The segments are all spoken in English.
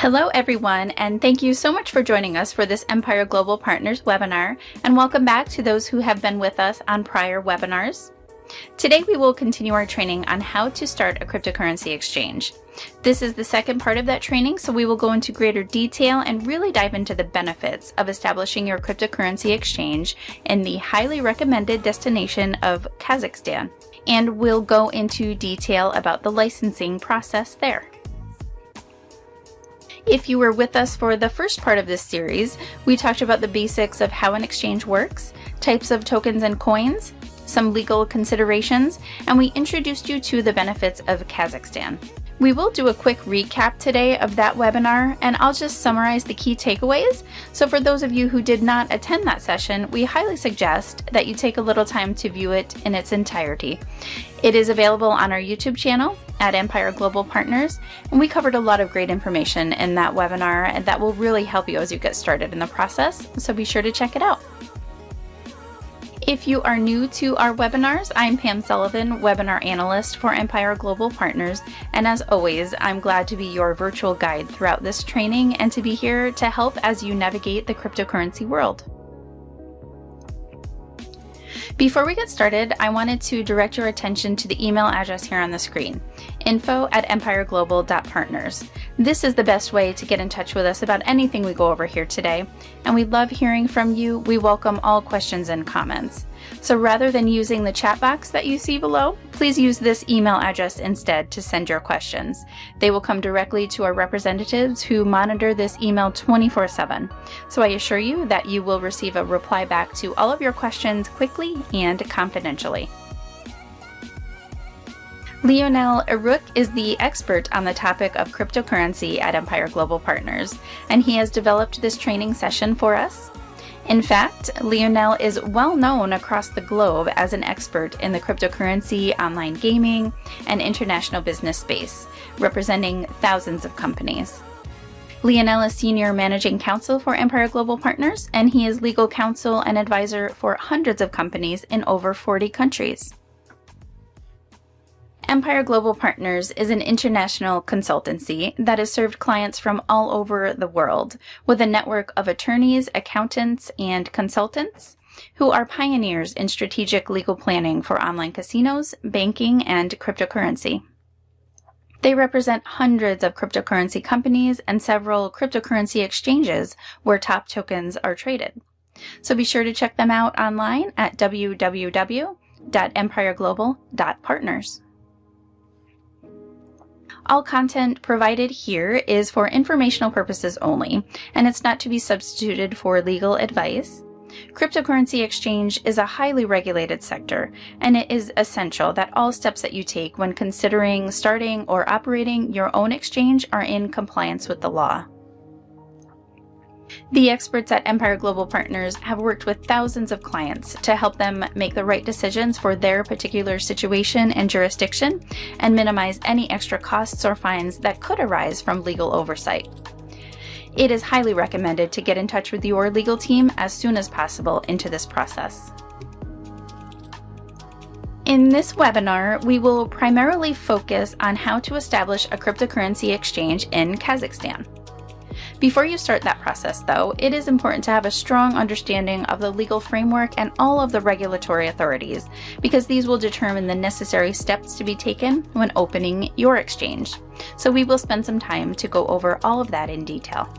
Hello everyone, and thank you so much for joining us for this Empire Global Partners webinar, and welcome back to those who have been with us on prior webinars. Today we will continue our training on how to start a cryptocurrency exchange. This is the second part of that training, so we will go into greater detail and really dive into the benefits of establishing your cryptocurrency exchange in the highly recommended destination of Kazakhstan, and we'll go into detail about the licensing process there. If you were with us for the first part of this series, we talked about the basics of how an exchange works, types of tokens and coins, some legal considerations, and we introduced you to the benefits of Kazakhstan. We will do a quick recap today of that webinar, and I'll just summarize the key takeaways. So for those of you who did not attend that session, we highly suggest that you take a little time to view it in its entirety. It is available on our YouTube channel at Empire Global Partners, and we covered a lot of great information in that webinar, and that will really help you as you get started in the process, so be sure to check it out. If you are new to our webinars, I'm Pam Sullivan, Webinar Analyst for Empire Global Partners, and as always, I'm glad to be your virtual guide throughout this training and to be here to help as you navigate the cryptocurrency world. Before we get started, I wanted to direct your attention to the email address here on the screen, info@empireglobal.partners. This is the best way to get in touch with us about anything we go over here today, and we love hearing from you. We welcome all questions and comments. So rather than using the chat box that you see below, please use this email address instead to send your questions. They will come directly to our representatives who monitor this email 24/7. So I assure you that you will receive a reply back to all of your questions quickly and confidentially. Lionel Aruk is the expert on the topic of cryptocurrency at Empire Global Partners, and he has developed this training session for us. In fact, Lionel is well known across the globe as an expert in the cryptocurrency, online gaming, and international business space, representing thousands of companies. Lionel is Senior Managing Counsel for Empire Global Partners, and he is legal counsel and advisor for hundreds of companies in over 40 countries. Empire Global Partners is an international consultancy that has served clients from all over the world with a network of attorneys, accountants, and consultants who are pioneers in strategic legal planning for online casinos, banking, and cryptocurrency. They represent hundreds of cryptocurrency companies and several cryptocurrency exchanges where top tokens are traded. So be sure to check them out online at www.empireglobal.partners. All content provided here is for informational purposes only, and it's not to be substituted for legal advice. Cryptocurrency exchange is a highly regulated sector, and it is essential that all steps that you take when considering starting or operating your own exchange are in compliance with the law. The experts at Empire Global Partners have worked with thousands of clients to help them make the right decisions for their particular situation and jurisdiction and minimize any extra costs or fines that could arise from legal oversight. It is highly recommended to get in touch with your legal team as soon as possible into this process. In this webinar, we will primarily focus on how to establish a cryptocurrency exchange in Kazakhstan. Before you start that process, though, it is important to have a strong understanding of the legal framework and all of the regulatory authorities, because these will determine the necessary steps to be taken when opening your exchange. So we will spend some time to go over all of that in detail.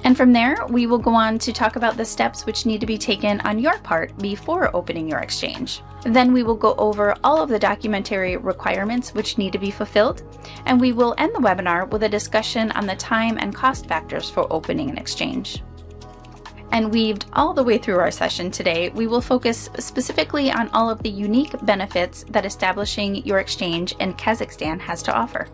And from there, we will go on to talk about the steps which need to be taken on your part before opening your exchange. Then we will go over all of the documentary requirements which need to be fulfilled, and we will end the webinar with a discussion on the time and cost factors for opening an exchange. And weaved all the way through our session today, we will focus specifically on all of the unique benefits that establishing your exchange in Kazakhstan has to offer.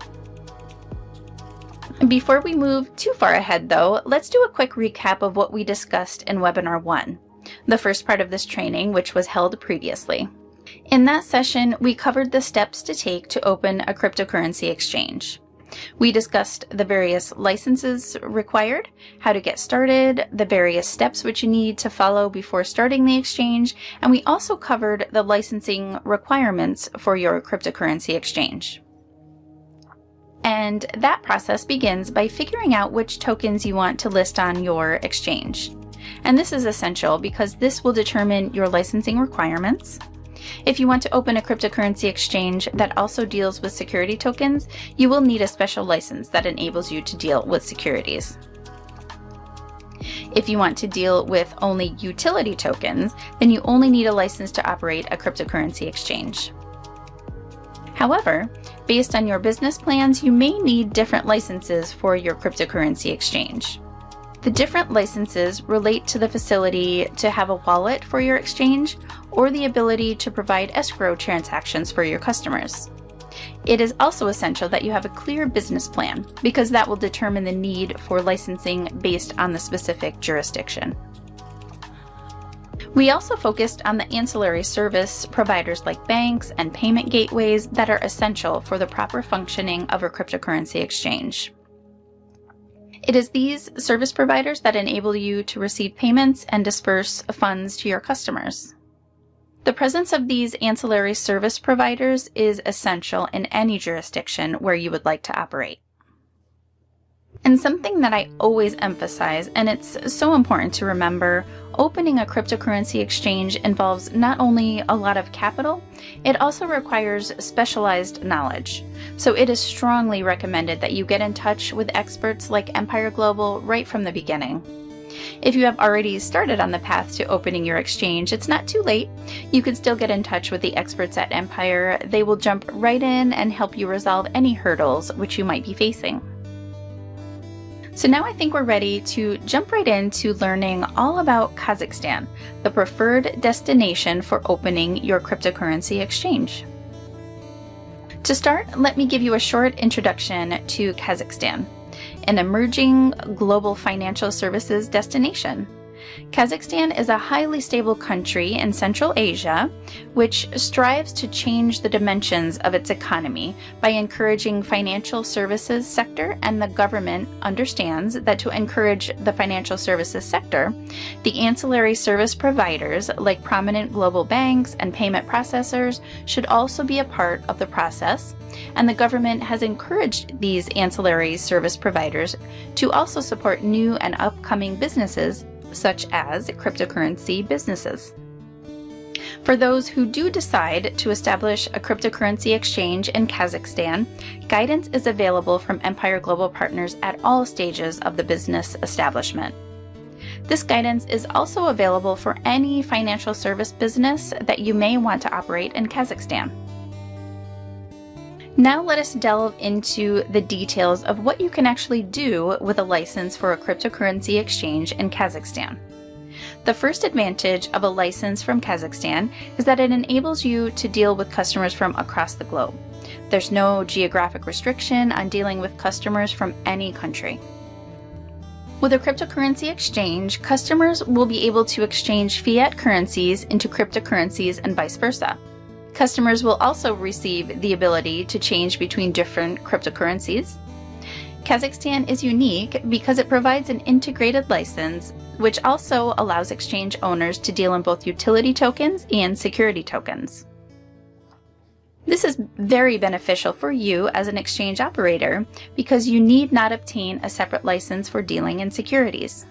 Before we move too far ahead, though, let's do a quick recap of what we discussed in Webinar 1, the first part of this training, which was held previously. In that session, we covered the steps to take to open a cryptocurrency exchange. We discussed the various licenses required, how to get started, the various steps which you need to follow before starting the exchange, and we also covered the licensing requirements for your cryptocurrency exchange. And that process begins by figuring out which tokens you want to list on your exchange. And this is essential because this will determine your licensing requirements. If you want to open a cryptocurrency exchange that also deals with security tokens, you will need a special license that enables you to deal with securities. If you want to deal with only utility tokens, then you only need a license to operate a cryptocurrency exchange. However, based on your business plans, you may need different licenses for your cryptocurrency exchange. The different licenses relate to the facility to have a wallet for your exchange or the ability to provide escrow transactions for your customers. It is also essential that you have a clear business plan because that will determine the need for licensing based on the specific jurisdiction. We also focused on the ancillary service providers like banks and payment gateways that are essential for the proper functioning of a cryptocurrency exchange. It is these service providers that enable you to receive payments and disperse funds to your customers. The presence of these ancillary service providers is essential in any jurisdiction where you would like to operate. And something that I always emphasize, and it's so important to remember, opening a cryptocurrency exchange involves not only a lot of capital, it also requires specialized knowledge. So it is strongly recommended that you get in touch with experts like Empire Global right from the beginning. If you have already started on the path to opening your exchange, it's not too late. You can still get in touch with the experts at Empire. They will jump right in and help you resolve any hurdles which you might be facing. So now I think we're ready to jump right into learning all about Kazakhstan, the preferred destination for opening your cryptocurrency exchange. To start, let me give you a short introduction to Kazakhstan, an emerging global financial services destination. Kazakhstan is a highly stable country in Central Asia, which strives to change the dimensions of its economy by encouraging financial services sector, and the government understands that to encourage the financial services sector, the ancillary service providers like prominent global banks and payment processors should also be a part of the process, and the government has encouraged these ancillary service providers to also support new and upcoming businesses such as cryptocurrency businesses. For those who do decide to establish a cryptocurrency exchange in Kazakhstan, guidance is available from Empire Global Partners at all stages of the business establishment. This guidance is also available for any financial service business that you may want to operate in Kazakhstan. Now let us delve into the details of what you can actually do with a license for a cryptocurrency exchange in Kazakhstan. The first advantage of a license from Kazakhstan is that it enables you to deal with customers from across the globe. There's no geographic restriction on dealing with customers from any country. With a cryptocurrency exchange, customers will be able to exchange fiat currencies into cryptocurrencies and vice versa. Customers will also receive the ability to change between different cryptocurrencies. Kazakhstan is unique because it provides an integrated license, which also allows exchange owners to deal in both utility tokens and security tokens. This is very beneficial for you as an exchange operator because you need not obtain a separate license for dealing in securities.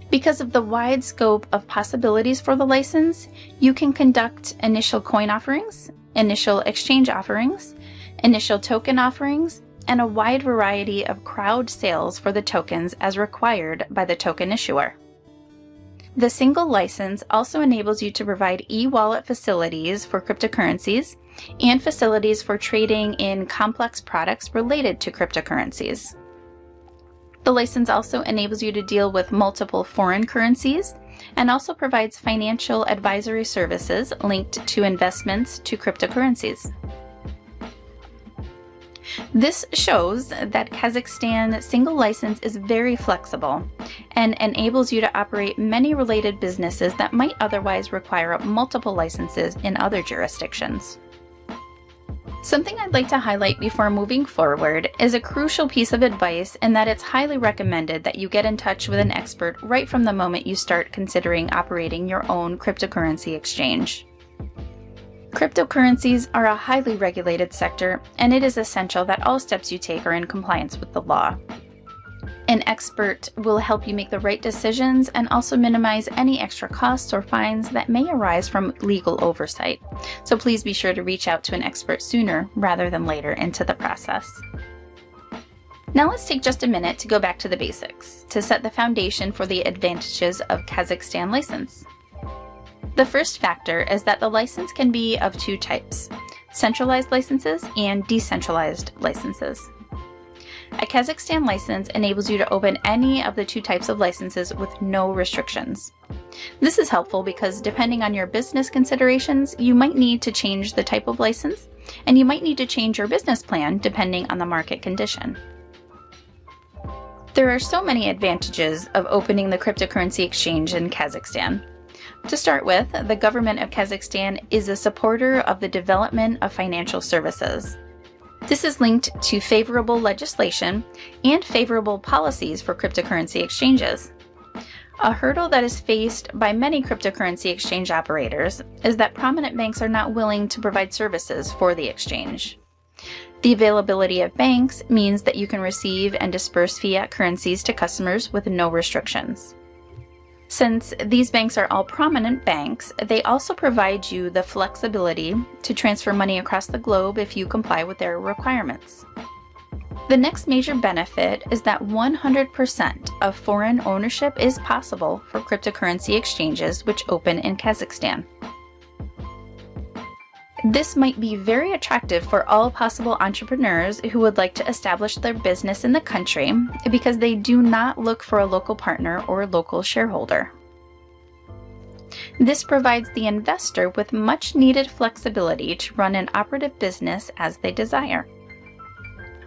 Because of the wide scope of possibilities for the license, you can conduct initial coin offerings, initial exchange offerings, initial token offerings, and a wide variety of crowd sales for the tokens as required by the token issuer. The single license also enables you to provide e-wallet facilities for cryptocurrencies and facilities for trading in complex products related to cryptocurrencies. The license also enables you to deal with multiple foreign currencies and also provides financial advisory services linked to investments to cryptocurrencies. This shows that Kazakhstan's single license is very flexible and enables you to operate many related businesses that might otherwise require multiple licenses in other jurisdictions. Something I'd like to highlight before moving forward is a crucial piece of advice in that it's highly recommended that you get in touch with an expert right from the moment you start considering operating your own cryptocurrency exchange. Cryptocurrencies are a highly regulated sector, and it is essential that all steps you take are in compliance with the law. An expert will help you make the right decisions and also minimize any extra costs or fines that may arise from legal oversight. So please be sure to reach out to an expert sooner rather than later into the process. Now let's take just a minute to go back to the basics to set the foundation for the advantages of Kazakhstan license. The first factor is that the license can be of two types: centralized licenses and decentralized licenses. A Kazakhstan license enables you to open any of the two types of licenses with no restrictions. This is helpful because depending on your business considerations, you might need to change the type of license, and you might need to change your business plan depending on the market condition. There are so many advantages of opening the cryptocurrency exchange in Kazakhstan. To start with, the government of Kazakhstan is a supporter of the development of financial services. This is linked to favorable legislation and favorable policies for cryptocurrency exchanges. A hurdle that is faced by many cryptocurrency exchange operators is that prominent banks are not willing to provide services for the exchange. The availability of banks means that you can receive and disperse fiat currencies to customers with no restrictions. Since these banks are all prominent banks, they also provide you the flexibility to transfer money across the globe if you comply with their requirements. The next major benefit is that 100% of foreign ownership is possible for cryptocurrency exchanges which open in Kazakhstan. This might be very attractive for all possible entrepreneurs who would like to establish their business in the country because they do not look for a local partner or local shareholder. This provides the investor with much needed flexibility to run an operative business as they desire.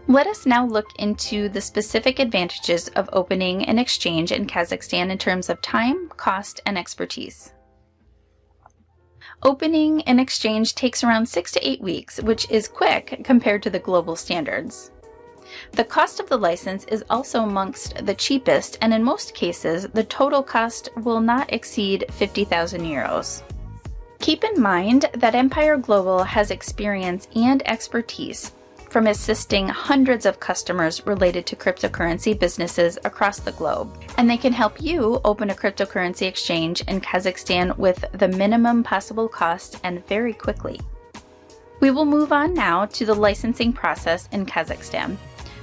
Let us now look into the specific advantages of opening an exchange in Kazakhstan in terms of time, cost, and expertise. Opening an exchange takes around 6 to 8 weeks, which is quick compared to the global standards. The cost of the license is also amongst the cheapest, and in most cases, the total cost will not exceed 50,000 euros. Keep in mind that Empire Global has experience and expertise from assisting hundreds of customers related to cryptocurrency businesses across the globe, and they can help you open a cryptocurrency exchange in Kazakhstan with the minimum possible cost and very quickly. We will move on now to the licensing process in Kazakhstan.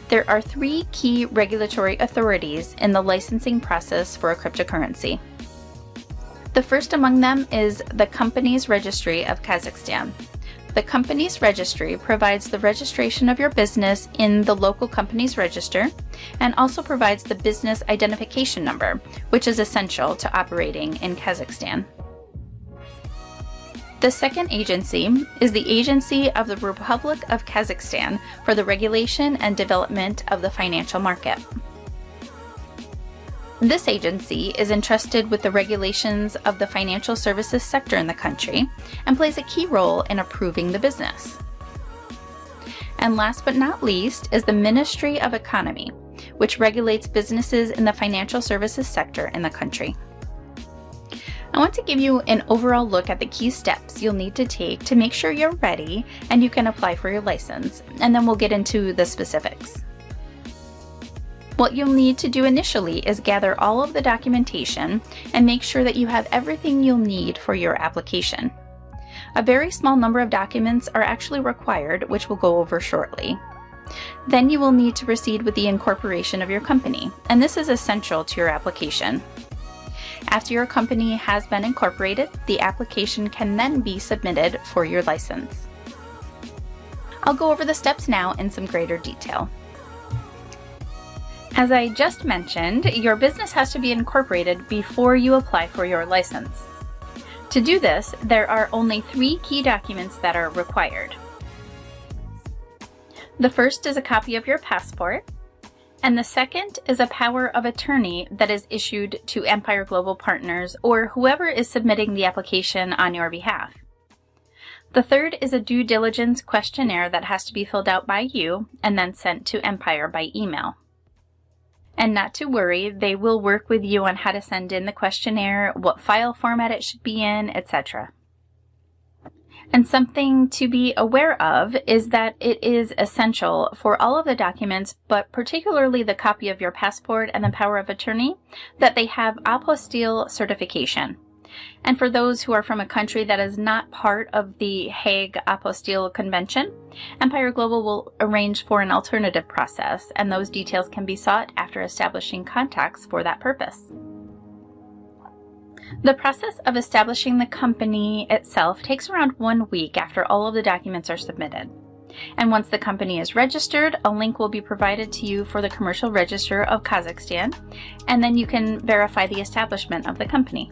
There are 3 key regulatory authorities in the licensing process for a cryptocurrency. The first among them is the Companies Registry of Kazakhstan. The Companies Registry provides the registration of your business in the local companies register and also provides the business identification number, which is essential to operating in Kazakhstan. The second agency is the Agency of the Republic of Kazakhstan for the Regulation and Development of the Financial Market. This agency is entrusted with the regulations of the financial services sector in the country and plays a key role in approving the business. And last but not least is the Ministry of Economy, which regulates businesses in the financial services sector in the country. I want to give you an overall look at the key steps you'll need to take to make sure you're ready and you can apply for your license, and then we'll get into the specifics. What you'll need to do initially is gather all of the documentation and make sure that you have everything you'll need for your application. A very small number of documents are actually required, which we'll go over shortly. Then you will need to proceed with the incorporation of your company, and this is essential to your application. After your company has been incorporated, the application can then be submitted for your license. I'll go over the steps now in some greater detail. As I just mentioned, your business has to be incorporated before you apply for your license. To do this, there are only 3 key documents that are required. The first is a copy of your passport, and the second is a power of attorney that is issued to Empire Global Partners or whoever is submitting the application on your behalf. The third is a due diligence questionnaire that has to be filled out by you and then sent to Empire by email. And not to worry, they will work with you on how to send in the questionnaire, what file format it should be in, etc. And something to be aware of is that it is essential for all of the documents, but particularly the copy of your passport and the power of attorney, that they have apostille certification. And for those who are from a country that is not part of the Hague Apostille Convention, Empire Global will arrange for an alternative process, and those details can be sought after establishing contacts for that purpose. The process of establishing the company itself takes around 1 week after all of the documents are submitted. And once the company is registered, a link will be provided to you for the commercial register of Kazakhstan, and then you can verify the establishment of the company.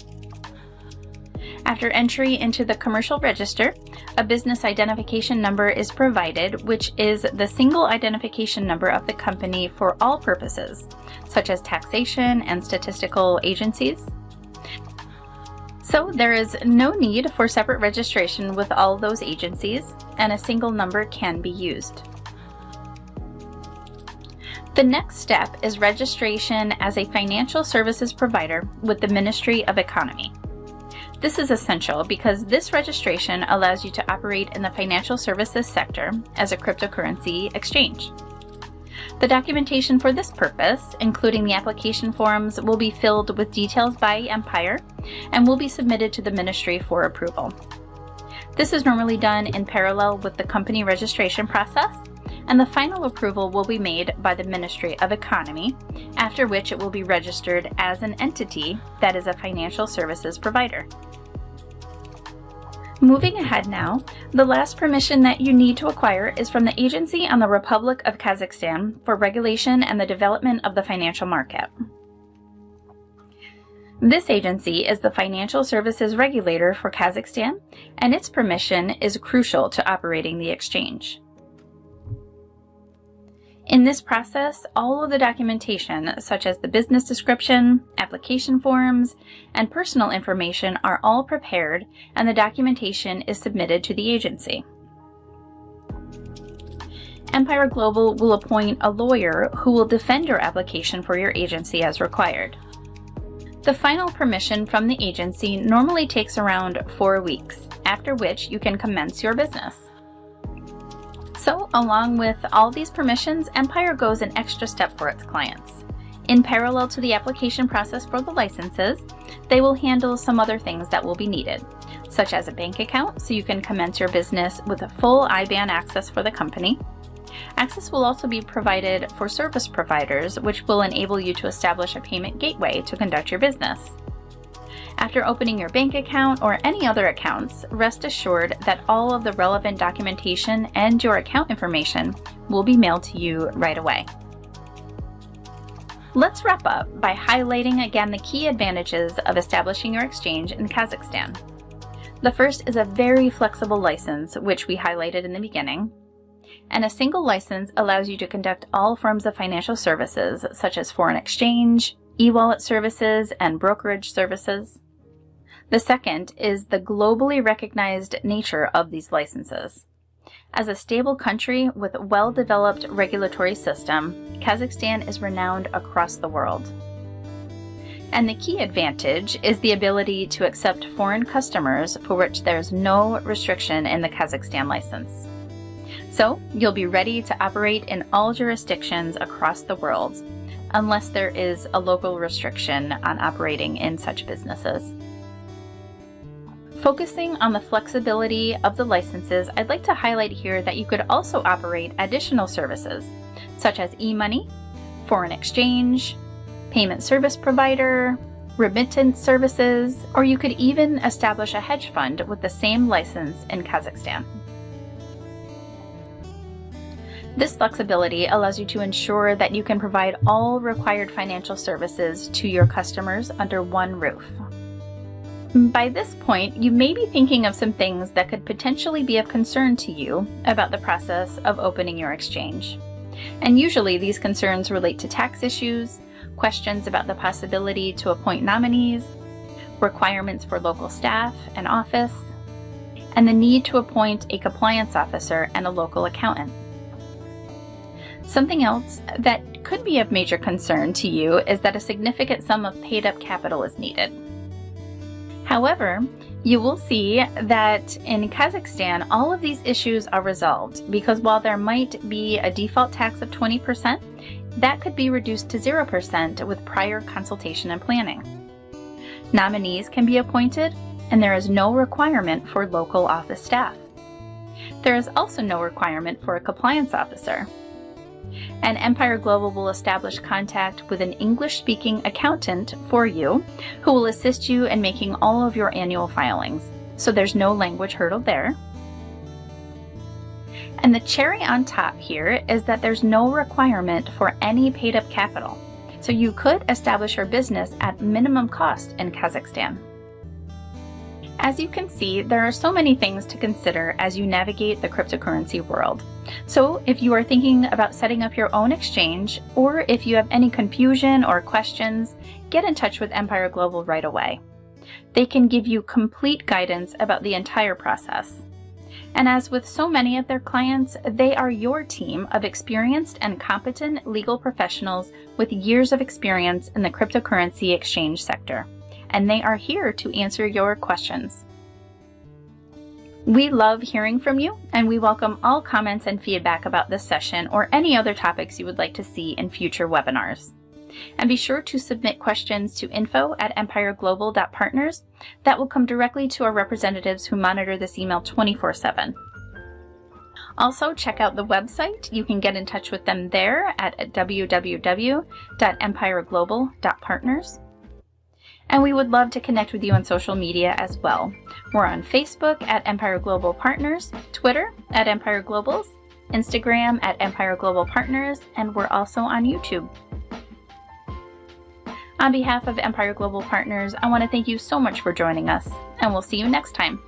After entry into the commercial register, a business identification number is provided, which is the single identification number of the company for all purposes, such as taxation and statistical agencies. So there is no need for separate registration with all those agencies, and a single number can be used. The next step is registration as a financial services provider with the Ministry of Economy. This is essential because this registration allows you to operate in the financial services sector as a cryptocurrency exchange. The documentation for this purpose, including the application forms, will be filled with details by Empire and will be submitted to the Ministry for approval. This is normally done in parallel with the company registration process, and the final approval will be made by the Ministry of Economy, after which it will be registered as an entity that is a financial services provider. Moving ahead now, the last permission that you need to acquire is from the Agency on the Republic of Kazakhstan for Regulation and the Development of the Financial Market. This agency is the financial services regulator for Kazakhstan, and its permission is crucial to operating the exchange. In this process, all of the documentation, such as the business description, application forms, and personal information are all prepared, and the documentation is submitted to the agency. Empire Global will appoint a lawyer who will defend your application for your agency as required. The final permission from the agency normally takes around 4 weeks, after which you can commence your business. So, along with all these permissions, Empire goes an extra step for its clients. In parallel to the application process for the licenses, they will handle some other things that will be needed, such as a bank account so you can commence your business with a full IBAN access for the company. Access will also be provided for service providers, which will enable you to establish a payment gateway to conduct your business. After opening your bank account or any other accounts, rest assured that all of the relevant documentation and your account information will be mailed to you right away. Let's wrap up by highlighting again the key advantages of establishing your exchange in Kazakhstan. The first is a very flexible license, which we highlighted in the beginning. And a single license allows you to conduct all forms of financial services, such as foreign exchange, e-wallet services, and brokerage services. The second is the globally recognized nature of these licenses. As a stable country with a well-developed regulatory system, Kazakhstan is renowned across the world. And the key advantage is the ability to accept foreign customers for which there's no restriction in the Kazakhstan license. So you'll be ready to operate in all jurisdictions across the world, unless there is a local restriction on operating in such businesses. Focusing on the flexibility of the licenses, I'd like to highlight here that you could also operate additional services, such as e-money, foreign exchange, payment service provider, remittance services, or you could even establish a hedge fund with the same license in Kazakhstan. This flexibility allows you to ensure that you can provide all required financial services to your customers under one roof. By this point, you may be thinking of some things that could potentially be of concern to you about the process of opening your exchange. And usually these concerns relate to tax issues, questions about the possibility to appoint nominees, requirements for local staff and office, and the need to appoint a compliance officer and a local accountant. Something else that could be of major concern to you is that a significant sum of paid-up capital is needed. However, you will see that in Kazakhstan, all of these issues are resolved because while there might be a default tax of 20%, that could be reduced to 0% with prior consultation and planning. Nominees can be appointed, and there is no requirement for local office staff. There is also no requirement for a compliance officer. And Empire Global will establish contact with an English-speaking accountant for you who will assist you in making all of your annual filings. So there's no language hurdle there. And the cherry on top here is that there's no requirement for any paid-up capital. So you could establish your business at minimum cost in Kazakhstan. As you can see, there are so many things to consider as you navigate the cryptocurrency world. So if you are thinking about setting up your own exchange, or if you have any confusion or questions, get in touch with Empire Global right away. They can give you complete guidance about the entire process. And as with so many of their clients, they are your team of experienced and competent legal professionals with years of experience in the cryptocurrency exchange sector. And they are here to answer your questions. We love hearing from you, and we welcome all comments and feedback about this session or any other topics you would like to see in future webinars. And be sure to submit questions to info@empireglobal.partners. That will come directly to our representatives who monitor this email 24/7. Also, check out the website. You can get in touch with them there at www.empireglobal.partners. And we would love to connect with you on social media as well. We're on Facebook at Empire Global Partners, Twitter at Empire Globals, Instagram at Empire Global Partners, and we're also on YouTube. On behalf of Empire Global Partners, I want to thank you so much for joining us, and we'll see you next time.